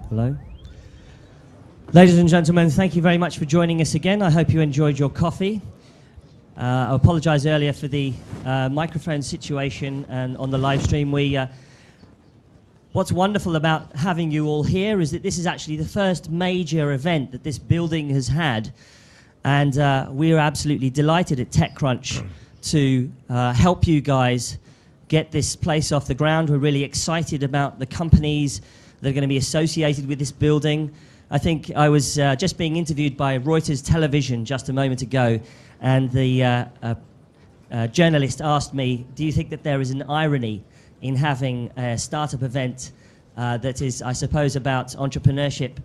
Hello. Ladies and gentlemen, thank you very much for joining us again. I hope you enjoyed your coffee. I apologize earlier for the microphone situation and on the live stream. What's wonderful about having you all here is that this is actually the first major event that this building has had. And we are absolutely delighted at TechCrunch to help you guys get this place off the ground. We're really excited about the companies that are going to be associated with this building. I think I was just being interviewed by Reuters television just a moment ago, and the journalist asked me, do you think that there is an irony in having a startup event that is, I suppose, about entrepreneurship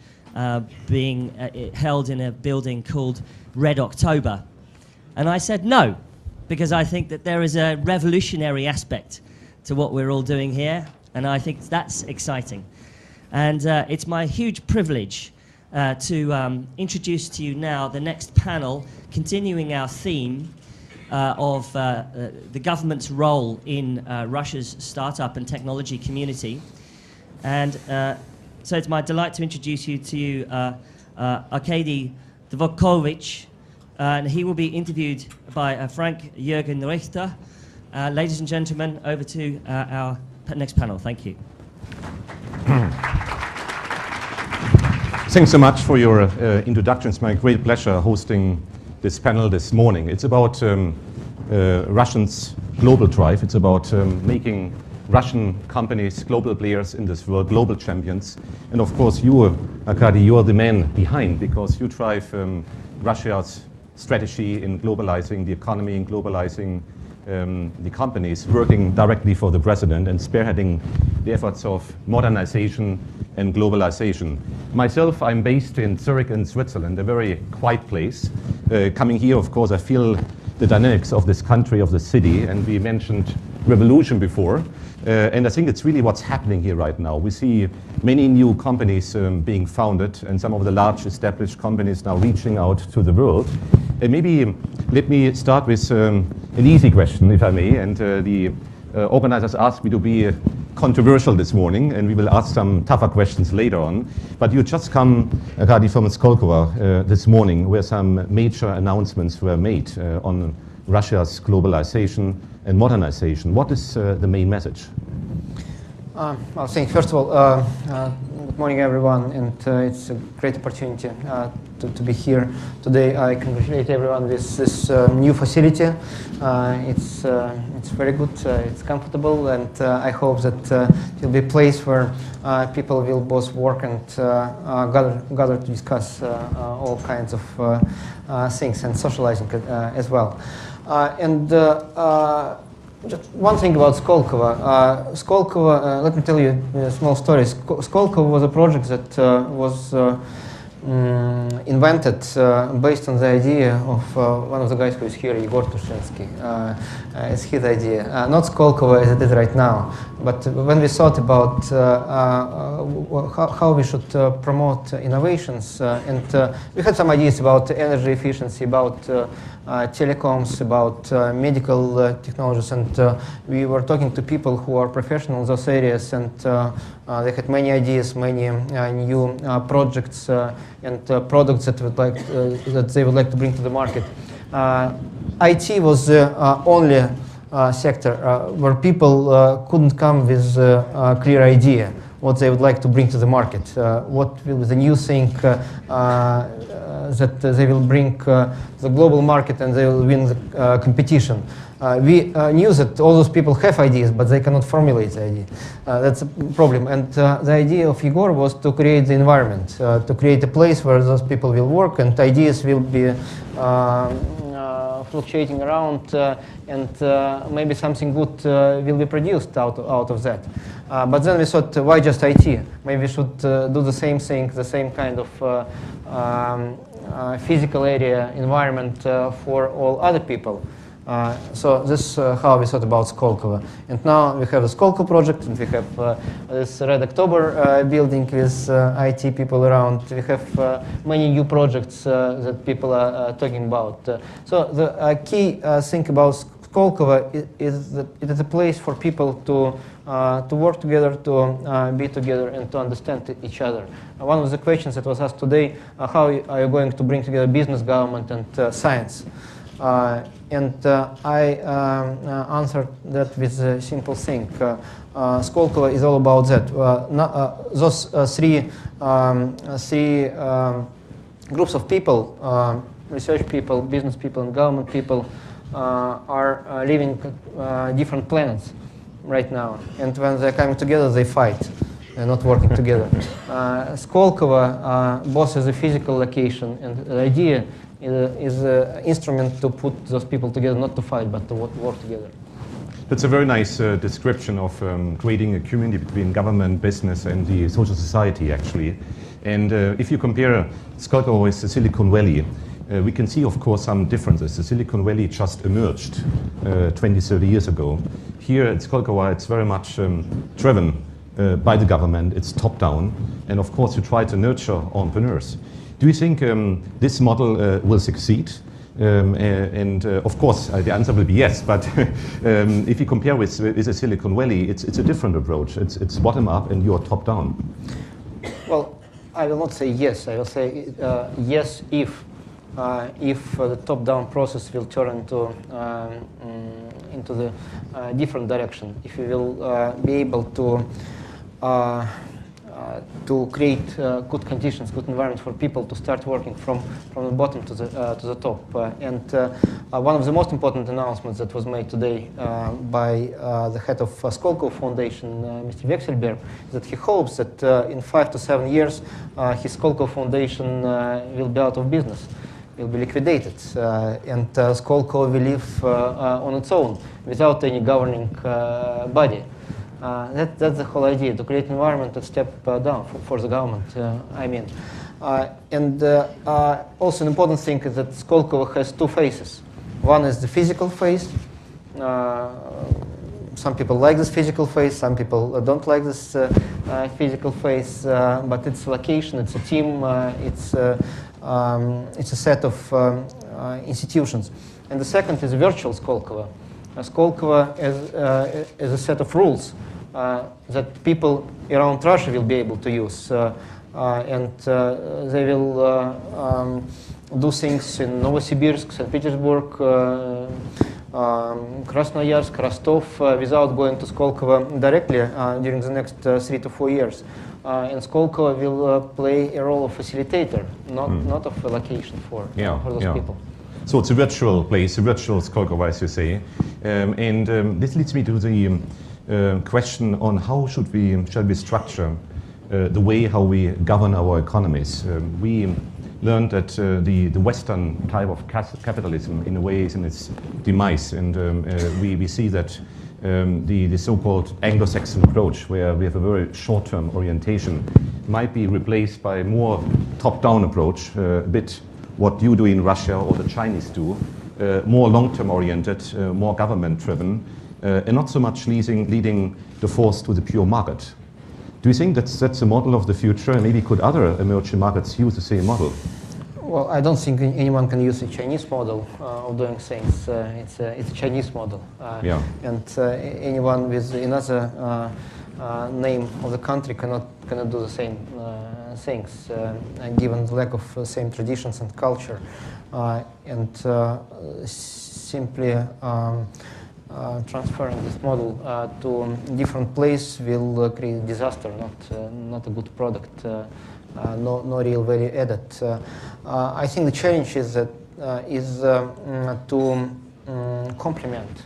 being held in a building called Red October? And I said no, because I think that there is a revolutionary aspect to what we're all doing here, and I think that's exciting. And it's my huge privilege to introduce to you now the next panel, continuing our theme of the government's role in Russia's startup and technology community. And so it's my delight to introduce you to Arkady Dvorkovich, and he will be interviewed by Frank-Jurgen Richter. Ladies and gentlemen, over to our next panel. Thank you. Thanks so much for your introduction. It's my great pleasure hosting this panel this morning. It's about Russians' global drive. It's about making Russian companies global players in this world, global champions. And of course, you, Arkady, you are the man behind, because you drive Russia's strategy in globalizing the economy, in globalizing the companies, working directly for the president and spearheading the efforts of modernization and globalization. Myself, I'm based in Zurich in Switzerland, a very quiet place. Coming here, of course, I feel the dynamics of this country, of the city, and we mentioned revolution before. And I think it's really what's happening here right now. We see many new companies being founded, and some of the large established companies now reaching out to the world. And maybe let me start with an easy question, if I may. And the organizers asked me to be controversial this morning, and we will ask some tougher questions later on. But you just come, Arkady, from Skolkovo this morning, where some major announcements were made on Russia's globalization and modernization. What is the main message? Well, thank you. First of all, good morning, everyone, and it's a great opportunity to be here today. I congratulate everyone with this new facility. It's very good, it's comfortable, and I hope that it will be a place where people will both work and gather to discuss all kinds of things and socializing as well. Just one thing about Skolkovo. Skolkovo, let me tell you a small story. Skolkovo was a project that was invented based on the idea of one of the guys who is here, Igor Tushinsky. It's his idea. Not Skolkovo as it is right now, but when we thought about how we should promote innovations, and we had some ideas about energy efficiency, about telecoms, about medical technologies, and we were talking to people who are professionals in those areas, and they had many ideas, many new projects and products that they would like to bring to the market. IT was the only sector where people couldn't come with a clear idea what they would like to bring to the market, what will be the new thing that they will bring to the global market, and they will win the competition. We knew that all those people have ideas, but they cannot formulate the idea. That's a problem. And the idea of Igor was to create the environment, to create a place where those people will work and ideas will be fluctuating around, and maybe something good will be produced out of that. But then we thought, why just IT? Maybe we should do the same thing, the same kind of physical area environment for all other people. So this is how we thought about Skolkovo. And now we have a Skolkovo project, and we have this Red October building with IT people around. We have many new projects that people are talking about. So the key thing about Skolkovo is that it is a place for people to to work together, to be together, and to understand each other. One of the questions that was asked today, how are you going to bring together business, government, and science? I answered that with a simple thing. Skolkovo is all about that. Those three groups of people, research people, business people, and government people, are living different planets right now. And when they're coming together, they fight. They're not working together. Skolkovo, both as a physical location, and the idea is an instrument to put those people together, not to fight, but to work together. That's a very nice description of creating a community between government, business, and the social society, actually. And if you compare Skolkovo with the Silicon Valley, we can see, of course, some differences. The Silicon Valley just emerged 20, 30 years ago. Here at Skolkovo, it's very much driven by the government. It's top-down. And, of course, you try to nurture entrepreneurs. Do you think this model will succeed? Of course, the answer will be yes, but if you compare with the Silicon Valley, it's a different approach. It's bottom-up and you're top-down. Well, I will not say yes. I will say yes if the top-down process will turn into the different direction. If you will be able to create good conditions, good environment for people to start working from the bottom to the top. One of the most important announcements that was made today by the head of Skolkovo Foundation, Mr. Vekselberg, is that he hopes that in 5 to 7 years his Skolkovo Foundation will be out of business, will be liquidated, and Skolkovo will live on its own without any governing body. That's the whole idea, to create an environment that step down for the government, I mean. Also an important thing is that Skolkovo has two phases. One is the physical phase. Some people like this physical phase, some people don't like this physical phase, but it's a location, it's a team, it's a set of institutions. And the second is virtual Skolkovo. Skolkovo is a set of rules that people around Russia will be able to use. They will do things in Novosibirsk, St. Petersburg, Krasnoyarsk, Rostov, without going to Skolkovo directly during the next 3 to 4 years. And Skolkovo will play a role of facilitator, not of a location for those people. So it's a virtual place, a virtual Skolkovo, as you say. This leads me to the question on how shall we structure the way how we govern our economies. We learned that the Western type of capitalism, in a way, is in its demise. And we see that the so-called Anglo-Saxon approach, where we have a very short-term orientation, might be replaced by a more top-down approach, a bit what you do in Russia or the Chinese do, more long-term oriented, more government-driven, and not so much leading the force to the pure market. Do you think that's a model of the future, and maybe could other emerging markets use the same model? Well, I don't think anyone can use a Chinese model of doing things. It's a Chinese model. And anyone with another name of the country cannot do the same things, given the lack of same traditions and culture. Simply transferring this model to a different place will create disaster, not a good product, no real value added. I think the challenge is to complement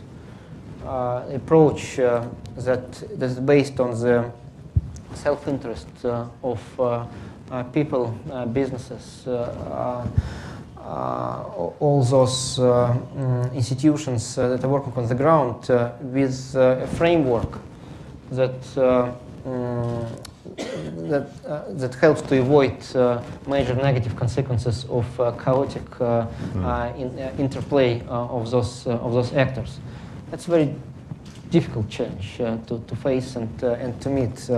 approach that is based on the self-interest of people, businesses, all those institutions that are working on the ground with a framework that helps to avoid major negative consequences of chaotic interplay of those actors. That's a very difficult challenge to face and to meet.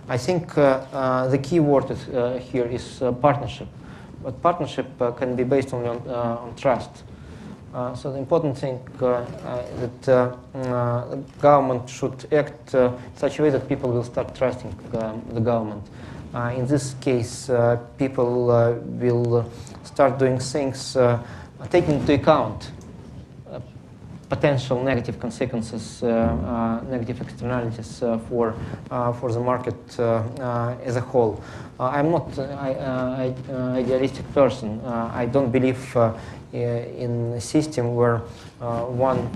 I think the key word here is partnership. But partnership can be based only on trust. So the important thing that the government should act in such a way that people will start trusting the government. In this case, people will start doing things taking into account potential negative consequences, negative externalities for the market as a whole. I'm not an idealistic person. I don't believe in a system where one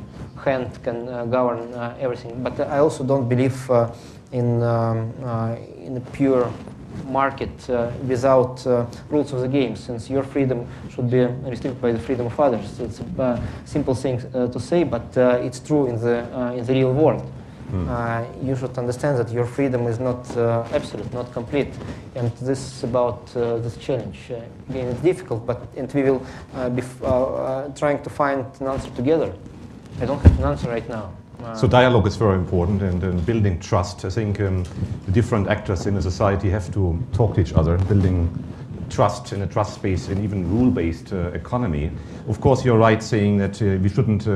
hand can govern everything. But I also don't believe in a pure market without rules of the game, since your freedom should be restricted by the freedom of others. It's a simple thing to say, but it's true in the real world. You should understand that your freedom is not absolute, not complete, and this is about this challenge. Again, it's difficult, and we will be trying to find an answer together. I don't have an answer right now. So dialogue is very important, and building trust. I think the different actors in a society have to talk to each other, building trust in a trust space and even rule-based economy. Of course, you're right saying that we shouldn't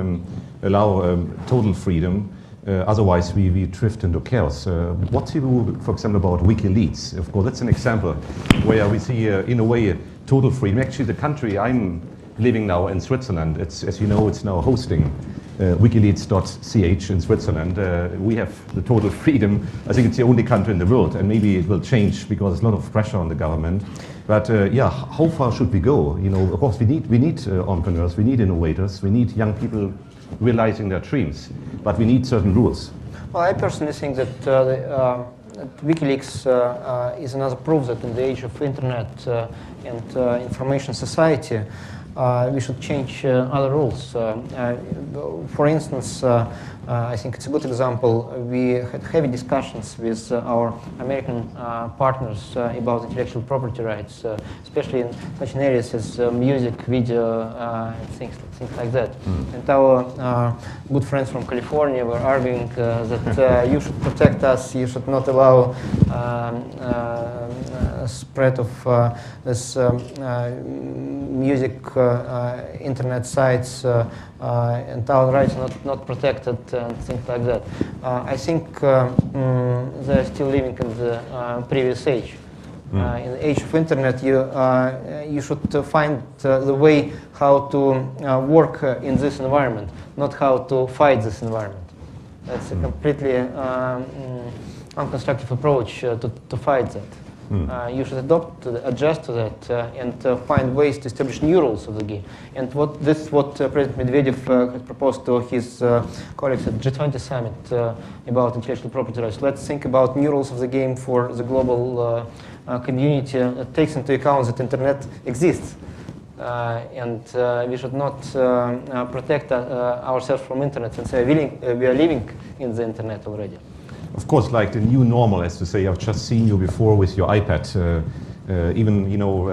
allow total freedom. Otherwise, we drift into chaos. What's your view, for example, about WikiLeaks? Of course, that's an example where we see, in a way, total freedom. Actually, the country I'm living now in Switzerland, as you know, it's now hosting wikileaks.ch in Switzerland. We have the total freedom. I think it's the only country in the world, and maybe it will change because there's a lot of pressure on the government. But yeah, how far should we go? You know, of course, we need entrepreneurs, we need innovators, we need young people realizing their dreams, but we need certain rules. Well, I personally think that WikiLeaks is another proof that in the age of internet and information society, we should change other rules. For instance, I think it's a good example. We had heavy discussions with our American partners about intellectual property rights, especially in such areas as music, video, things like that. And our good friends from California were arguing that you should protect us, you should not allow spread of this music internet sites, and our rights are not protected, and things like that. I think they're still living in the previous age. In the age of internet, you should find the way how to work in this environment, not how to fight this environment. That's a completely unconstructive approach to fight that. You should adjust to that, and find ways to establish new rules of the game. And this is what President Medvedev had proposed to his colleagues at G20 summit about intellectual property rights. Let's think about new rules of the game for the global community that takes into account that internet exists. And we should not protect ourselves from internet, since we are living in the internet already. Of course, like the new normal, as to say, I've just seen you before with your iPad, even, you know,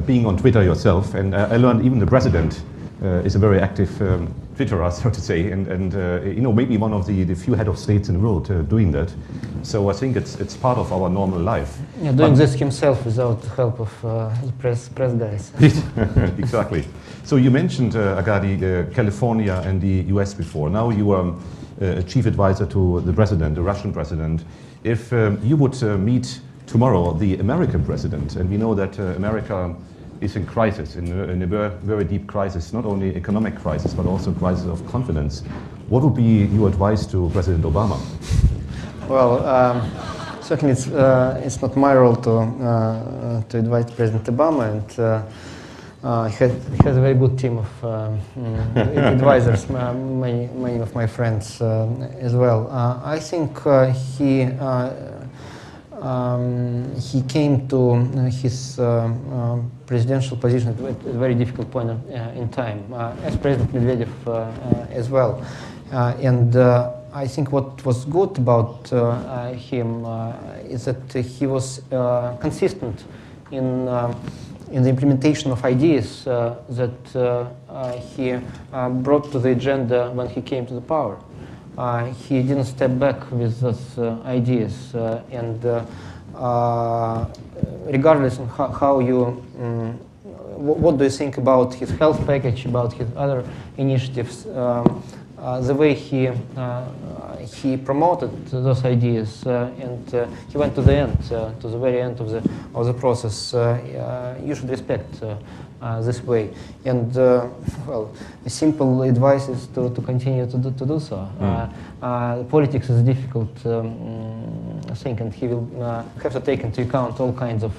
being on Twitter yourself, and I learned even the president is a very active Twitterer, so to say, and you know, maybe one of the few head of states in the world doing that. So I think it's part of our normal life. Yeah, doing this himself without the help of the press guys. Exactly. So you mentioned, Arkady, California and the US before. Now you are a chief advisor to the president, the Russian president. If you would meet tomorrow the American president, and we know that America is in crisis, in a very, very deep crisis, not only economic crisis, but also crisis of confidence, what would be your advice to President Obama? Well, certainly it's not my role to advise President Obama, and he has a very good team of advisors, many of my friends as well. I think he came to his presidential position at a very difficult point in time, as President Medvedev as well. And I think what was good about him is that he was consistent in the implementation of ideas that he brought to the agenda when he came to the power. He didn't step back with those ideas, and regardless of how you what do you think about his health package, about his other initiatives, the way he promoted those ideas, and he went to the end, to the very end of the process. You should respect this way. And well, a simple advice is to continue to do so. Politics is a difficult thing, and he will have to take into account all kinds of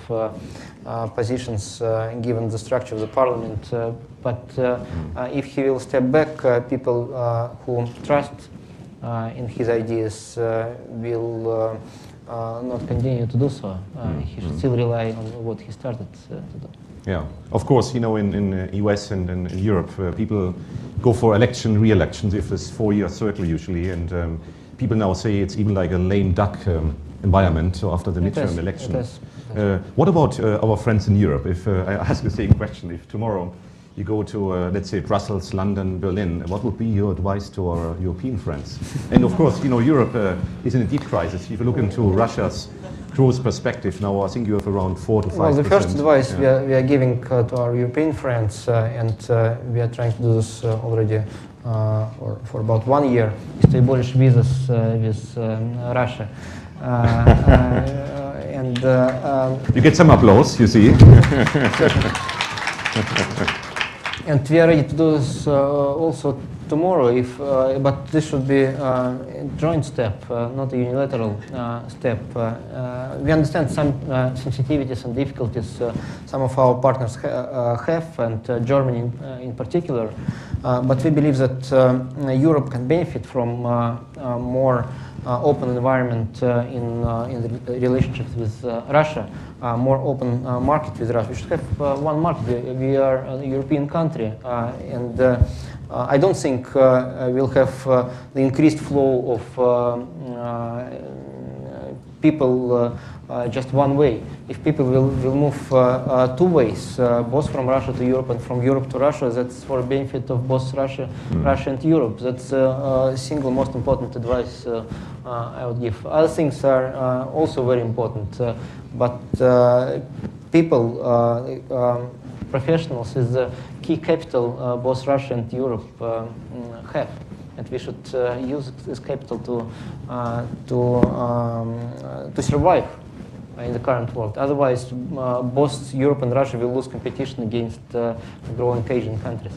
positions given the structure of the parliament. But if he will step back, people who trust in his ideas will not continue to do so. He should still rely on what he started to do. Yeah, of course, you know, in US and in Europe, people go for election, re-elections if there's 4-year circle usually, and people now say it's even like a lame duck environment. So after the midterm election, what about our friends in Europe? If I ask the same question, if tomorrow you go to, let's say, Brussels, London, Berlin, what would be your advice to our European friends? And of course, you know, Europe is in a deep crisis. If you look into Russia's growth perspective now, I think you have around 4 to 5%. Well, the first advice we are giving to our European friends, and we are trying to do this already for about 1 year, is to abolish visas with Russia. And you get some applause, you see. And we are ready to do this also tomorrow, if, but this should be a joint step, not a unilateral step. We understand some sensitivities and difficulties some of our partners have, and Germany in particular, but we believe that Europe can benefit from more open environment in the relationships with Russia, more open market with Russia. We should have one market. We are a European country, and I don't think we'll have the increased flow of people just one way. If people will move 2 ways, both from Russia to Europe and from Europe to Russia, that's for the benefit of both Russia and Europe. That's the single most important advice I would give. Other things are also very important, but people, professionals is the key capital both Russia and Europe have. And we should use this capital to survive in the current world. Otherwise, both Europe and Russia will lose competition against growing Asian countries.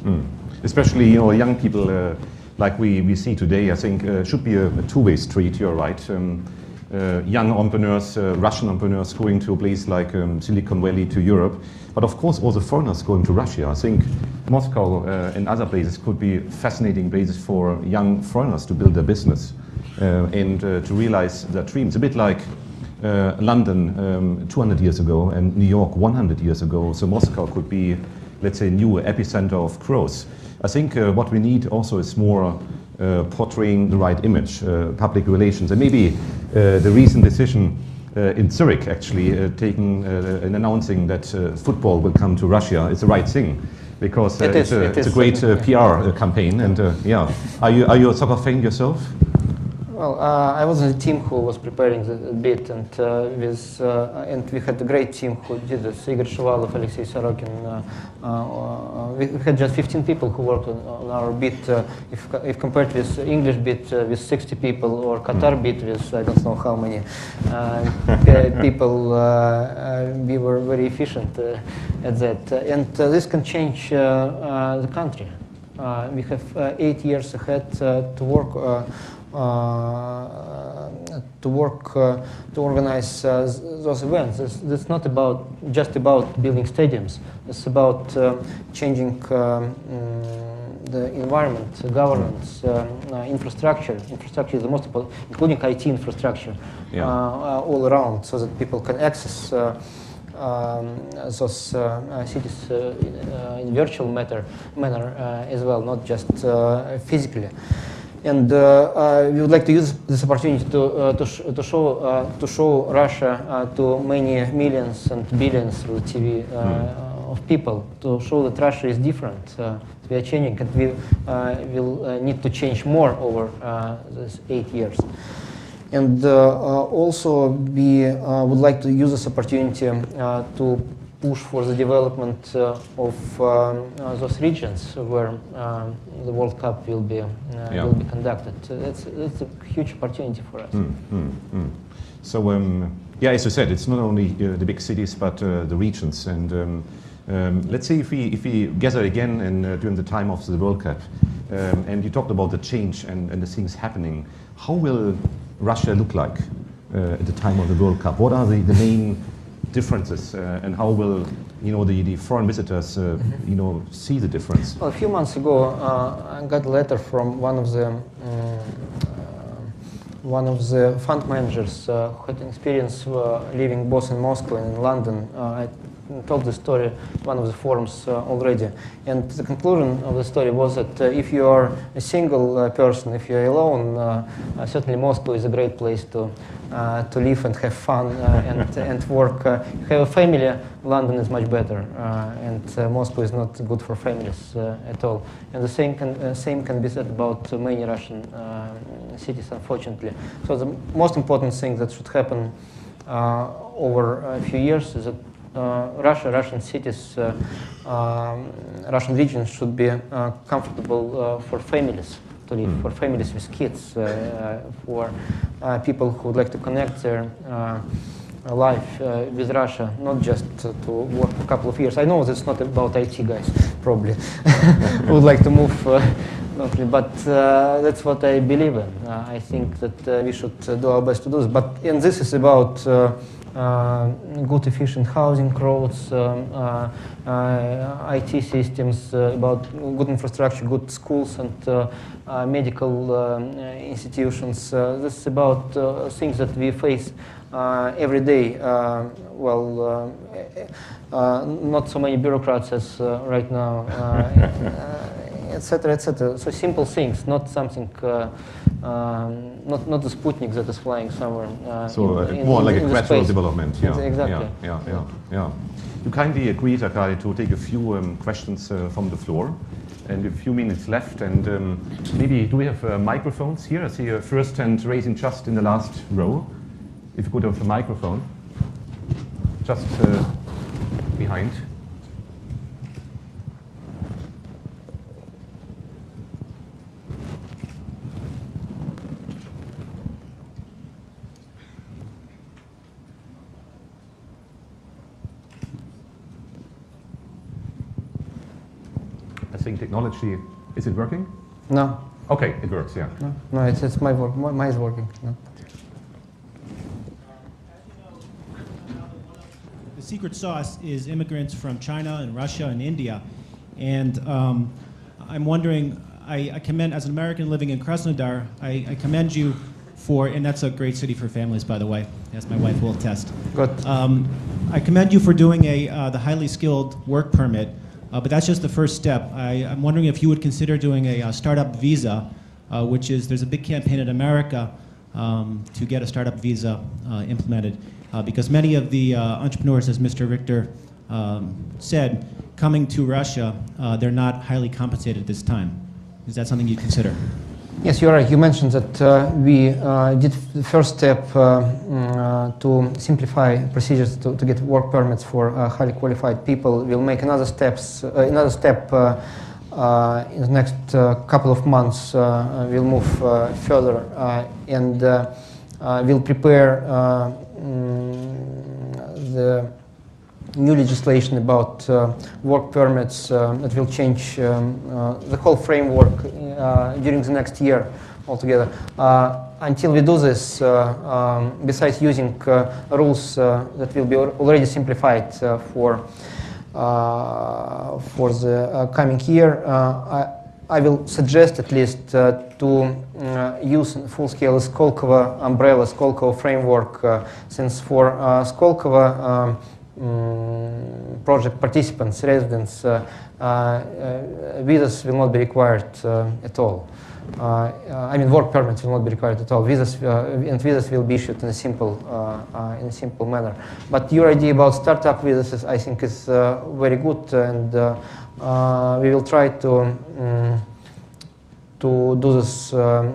Especially, you know, young people like we see today, I think should be a two-way street. You're right. Young entrepreneurs, Russian entrepreneurs going to a place like Silicon Valley to Europe, but of course also foreigners going to Russia. I think Moscow and other places could be fascinating places for young foreigners to build their business and to realize their dreams. A bit like London 200 years ago and New York 100 years ago. So Moscow could be, let's say, a new epicenter of growth. I think what we need also is more portraying the right image, public relations, and maybe the recent decision in Zurich actually taking and announcing that football will come to Russia is the right thing, because it's a great PR campaign. And yeah, are you a soccer fan yourself? Well, I was in the team who was preparing the bid, and and we had a great team who did this. Igor Shuvalov, Alexei Sorokin. We had just 15 people who worked on our bid. If compared with English bid with 60 people, or Qatar bid with I don't know how many people, we were very efficient at that. And this can change the country. We have 8 years ahead to work. To organize those events. It's not just about building stadiums. It's about changing the environment, governance, infrastructure. Infrastructure is the most important, including IT infrastructure, all around, so that people can access those cities in virtual manner as well, not just physically. And we would like to use this opportunity to show Russia to many millions and billions through TV of people, to show that Russia is different. We are changing, and we will need to change more over these 8 years. And also we would like to use this opportunity to push for the development of those regions where the World Cup will be conducted. That's a huge opportunity for us. So, yeah, as you said, it's not only the big cities, but the regions. And let's say if we gather again during the time of the World Cup, and you talked about the change and the things happening, how will Russia look like at the time of the World Cup? What are the main differences, and how will the foreign visitors see the difference? Well, a few months ago, I got a letter from one of the fund managers who had experience living both in Moscow and in London. I told the story one of the forums already, and the conclusion of the story was that if you are a single person, if you're alone, certainly Moscow is a great place to live and have fun and work. If you have a family, London is much better, and Moscow is not good for families at all. And the same can be said about many Russian cities, unfortunately. So the most important thing that should happen over a few years is that Russian cities, Russian regions should be comfortable for families to live, for families with kids, for people who would like to connect their life with Russia, not just to work a couple of years. I know that's not about IT guys, probably, who would like to move locally, but that's what I believe in. I think that we should do our best to do this. And this is about good, efficient housing, roads, IT systems, about good infrastructure, good schools, and medical institutions. This is about things that we face every day. Not so many bureaucrats as right now, etc., etc. So simple things, not something. Not the Sputnik that is flying somewhere. More like a gradual development. Yeah, exactly. Yeah. You kindly agreed, Arkady, to take a few questions from the floor, and a few minutes left. And maybe do we have microphones here? I see a first hand raising just in the last row. If you could have a microphone, just behind. I think technology, is it working? No. Okay, it works, yeah. No, it's my work. Mine is working. No. The secret sauce is immigrants from China and Russia and India. And I'm wondering, I commend, as an American living in Krasnodar, I commend you for, and that's a great city for families, by the way, as my wife will attest. Good. I commend you for doing the highly skilled work permit. But that's just the first step. I'm wondering if you would consider doing a startup visa, which is, there's a big campaign in America to get a startup visa implemented. Because many of the entrepreneurs, as Mr. Richter said, coming to Russia, they're not highly compensated at this time. Is that something you consider? Yes, you're right. You mentioned that we did the first step to simplify procedures to get work permits for highly qualified people. We'll make another step in the next couple of months. We'll move further and we'll prepare the new legislation about work permits that will change the whole framework during the next year altogether. Until we do this, besides using rules that will be already simplified for the coming year, I will suggest at least to use full-scale Skolkovo umbrella, Skolkovo framework, since for Skolkovo project participants, residents, visas will not be required at all. I mean, work permits will not be required at all. Visas will be issued in a simple manner. But your idea about startup visas, I think, is very good, and we will try to to do this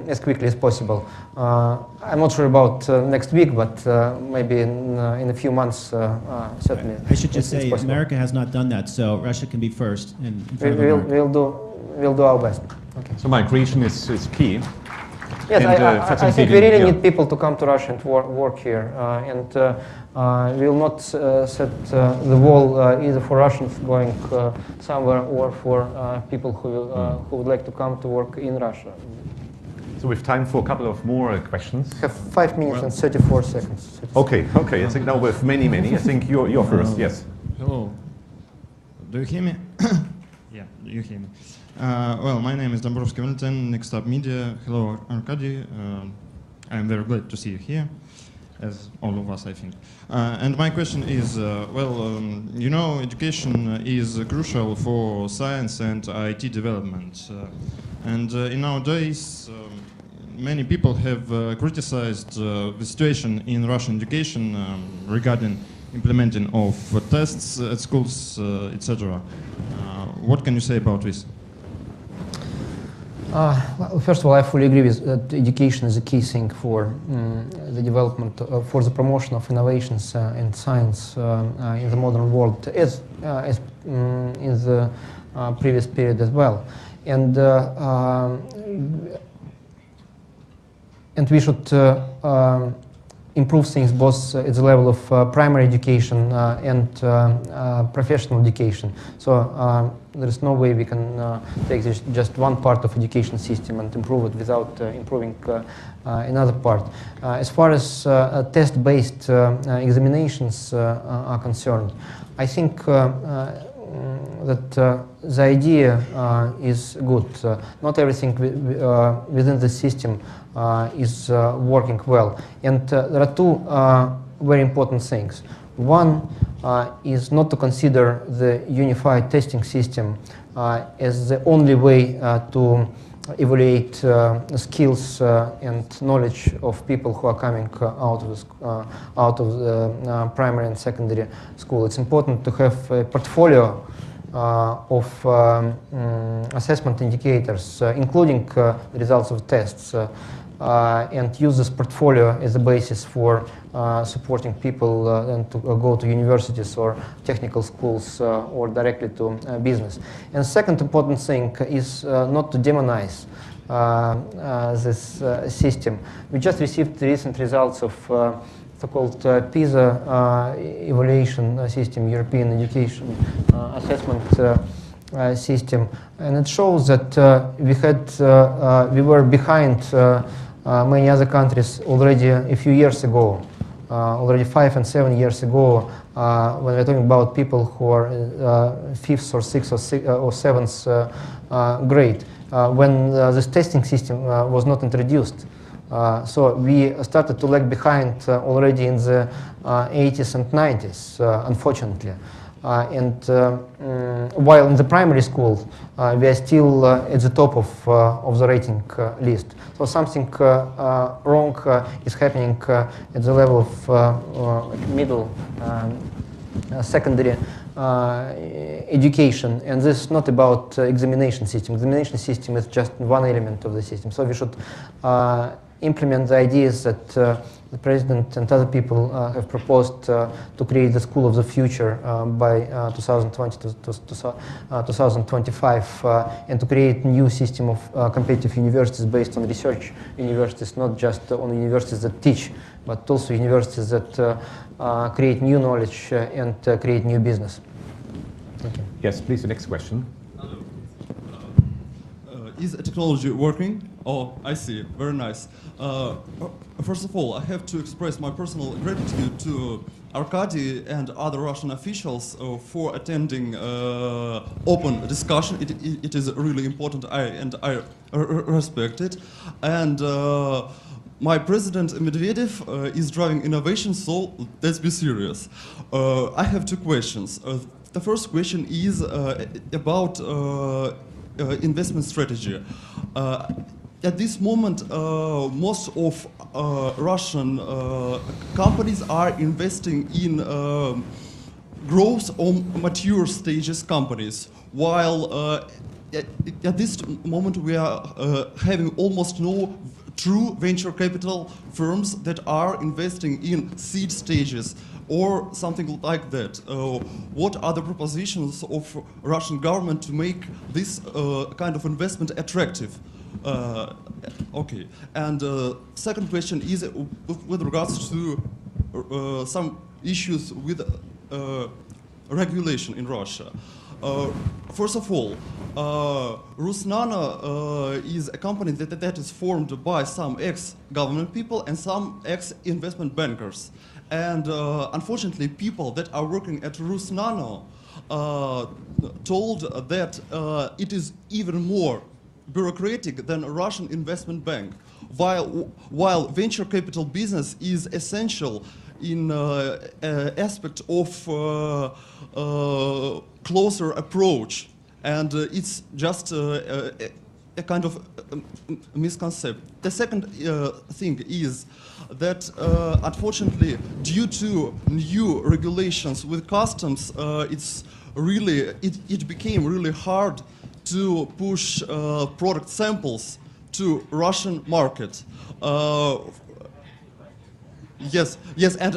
as quickly as possible. I'm not sure about next week, but maybe in a few months, certainly. I should just it's say possible. America has not done that, so Russia can be first in front of America. We'll do our best. Okay. So migration is key. Yes, And, I think we really yeah. need people to come to Russia and work here, and we will not set the wall either for Russians going somewhere or for people who would like to come to work in Russia. So we have time for a couple of more questions. We have 5 minutes and 34 seconds. Okay. I think now we have many. I think you're first. Yes. Hello. Do you hear me? Yeah, you hear me. Well, my name is Dombrovsky Valentin, Next Up Media. Hello, Arkady. I'm very glad to see you here, as all of us, I think. And my question is, you know, education is crucial for science and IT development. And in nowadays, many people have criticized the situation in Russian education regarding implementing of tests at schools, etc. What can you say about this? Well, first of all, I fully agree with that education is a key thing for the development, for the promotion of innovations in science in the modern world, as in the previous period as well. And we should improve things both at the level of primary education and professional education. So there is no way we can take this just one part of education system and improve it without improving another part. As far as test-based examinations are concerned, I think that the idea is good. Not everything within the system is working well. And there are two very important things. One is not to consider the unified testing system as the only way to evaluate skills and knowledge of people who are coming out of the primary and secondary school. It's important to have a portfolio of assessment indicators, including the results of tests, and use this portfolio as a basis for supporting people and to go to universities or technical schools or directly to business. And the second important thing is not to demonize this system. We just received the recent results of so-called PISA evaluation system, European Education Assessment System, and it shows that we were behind many other countries already a few years ago, already 5 and 7 years ago, when we're talking about people who are 5th or 6th or 7th grade, when this testing system was not introduced. So we started to lag behind already in the 80s and 90s, unfortunately. And while in the primary school, we are still at the top of the rating list. So something wrong is happening at the level of middle secondary education, and this is not about examination system. Examination system is just one element of the system. So we should implement the ideas that the President and other people have proposed to create the school of the future by 2020 to 2025, and to create a new system of competitive universities based on research universities, not just on universities that teach, but also universities that create new knowledge and create new business. Thank you. Yes, please, the next question. Is technology working? Oh, I see. Very nice. First of all, I have to express my personal gratitude to Arkady and other Russian officials for attending open discussion. It is really important, I respect it. And my president Medvedev is driving innovation, so let's be serious. I have two questions. The first question is about investment strategy. At this moment, most of Russian companies are investing in growth or mature stages companies, while at this moment we are having almost no true venture capital firms that are investing in seed stages or something like that. What are the propositions of Russian government to make this kind of investment attractive? Okay, and second question is with regards to some issues with regulation in Russia. First of all, Rusnano is a company that is formed by some ex-government people and some ex-investment bankers. And unfortunately, people that are working at Rusnano told that it is even more bureaucratic than a Russian investment bank, while venture capital business is essential in aspect of closer approach, and it's just a kind of misconception. The second thing is that unfortunately, due to new regulations with customs, it became really hard to push product samples to Russian market. Yes, and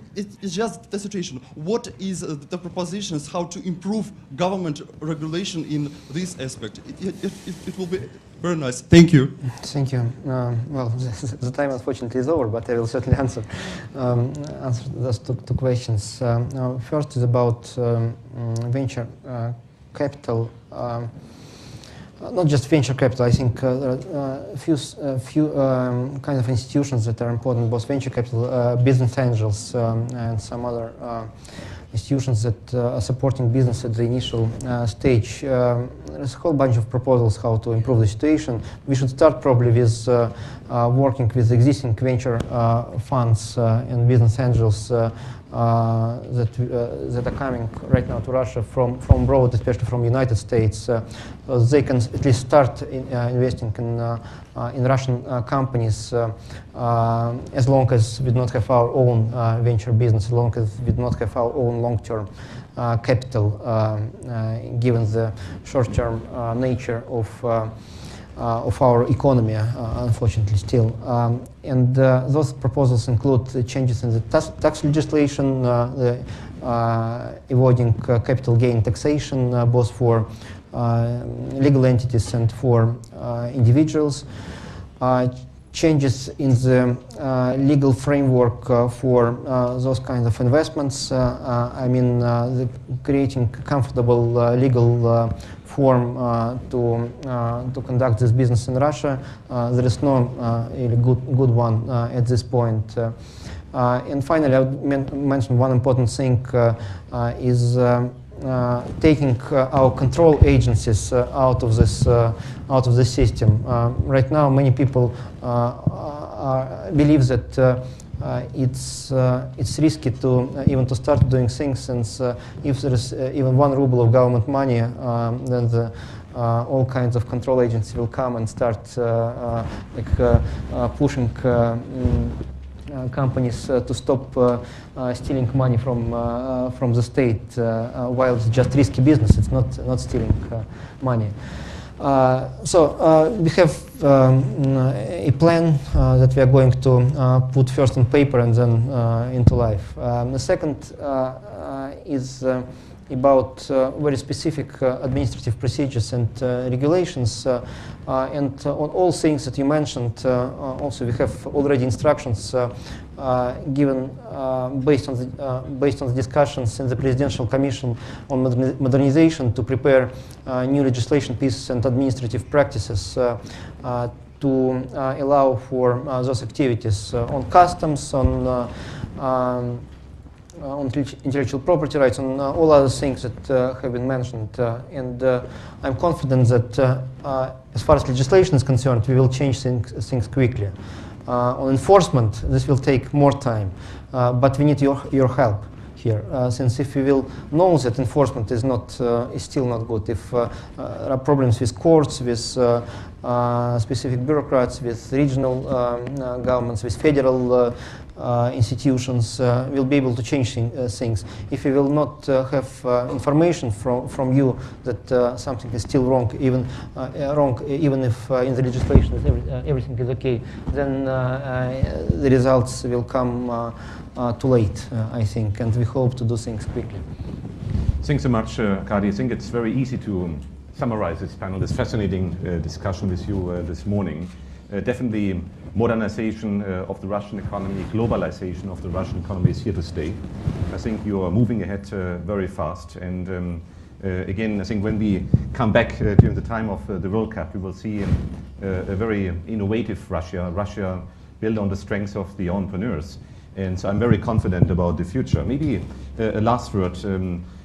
it's just the situation. What is the propositions how to improve government regulation in this aspect? It will be very nice. Thank you. Thank you. Well, the time unfortunately is over, but I will certainly answer those two questions. First is about venture capital. Not just venture capital. I think there are a few kind of institutions that are important, both venture capital, business angels, and some other institutions that are supporting business at the initial stage. There's a whole bunch of proposals how to improve the situation. We should start probably with working with existing venture funds and business angels that are coming right now to Russia from abroad, especially from United States. So they can at least start investing in Russian companies as long as we do not have our own venture business, as long as we do not have our own long-term capital, given the short-term nature of our economy, unfortunately, still. And those proposals include changes in the tax legislation, avoiding capital gain taxation, both for legal entities and for individuals, changes in the legal framework for those kinds of investments. I mean, creating comfortable legal form to conduct this business in Russia. There is no really good one at this point. And finally, I would mention one important thing is taking our control agencies out of this system. Right now, many people believe that it's risky to even to start doing things, since if there is even 1 ruble of government money, then all kinds of control agencies will come and start pushing companies to stop stealing money from the state, while it's just risky business. It's not stealing money. So we have a plan that we are going to put first on paper and then into life. The second is about very specific administrative procedures and regulations, and on all things that you mentioned. Also, we have already instructions given based on the discussions in the Presidential Commission on Modernization to prepare new legislation pieces and administrative practices to allow for those activities on customs, on intellectual property rights, on all other things that have been mentioned. And I'm confident that as far as legislation is concerned, we will change things quickly. On enforcement, this will take more time, but we need your help here, since if we will know that enforcement is still not good, if there are problems with courts, with specific bureaucrats, with regional governments, with federal institutions will be able to change things. If we will not have information from you that something is still wrong, even if in the legislation everything is okay, then the results will come too late, I think, and we hope to do things quickly. Thanks so much, Arkady. I think it's very easy to summarize this panel, this fascinating discussion with you this morning. Definitely modernization of the Russian economy, globalization of the Russian economy is here to stay. I think you are moving ahead very fast. And again, I think when we come back during the time of the World Cup, we will see a very innovative Russia built on the strengths of the entrepreneurs. And so I'm very confident about the future. Maybe a last word,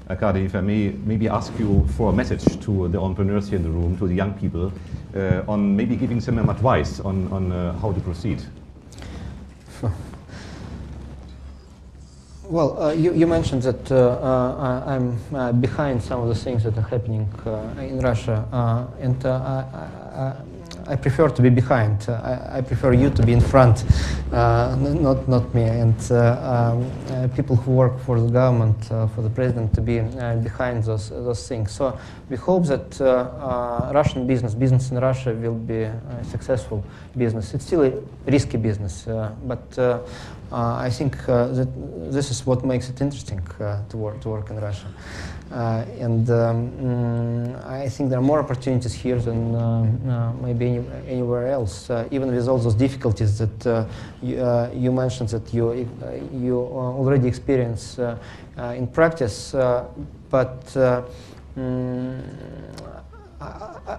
Arkady, if I may maybe ask you for a message to the entrepreneurs here in the room, to the young people, on maybe giving some advice on how to proceed. Well, you mentioned that I'm behind some of the things that are happening in Russia, and I prefer to be behind. I prefer you to be in front, not me. And people who work for the government, for the president, to be behind those things. So we hope that Russian business in Russia will be a successful business. It's still a risky business, but I think that this is what makes it interesting to work in Russia. And I think there are more opportunities here than maybe anywhere else, even with all those difficulties that you mentioned that you already experience in practice. But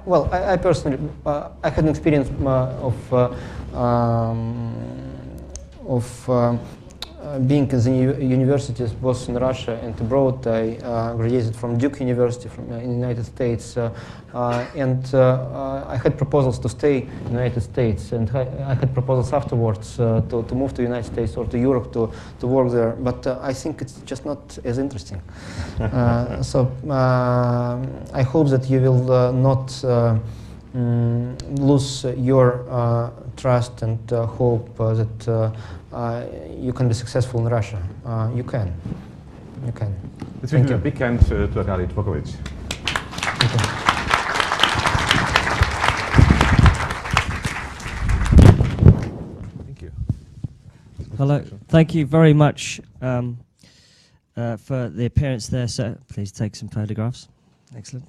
well, I personally I had an experience of being in the universities both in Russia and abroad. I graduated from Duke University in the United States, and I had proposals to stay in the United States, and I had proposals afterwards to move to the United States or to Europe to work there, but I think it's just not as interesting. So I hope that you will not lose your trust and hope that you can be successful in Russia. You can. Let's give a big hand to Arkady Dvorkovich. Thank you. Hello. Thank you very much for the appearance there, sir. Please take some photographs. Excellent.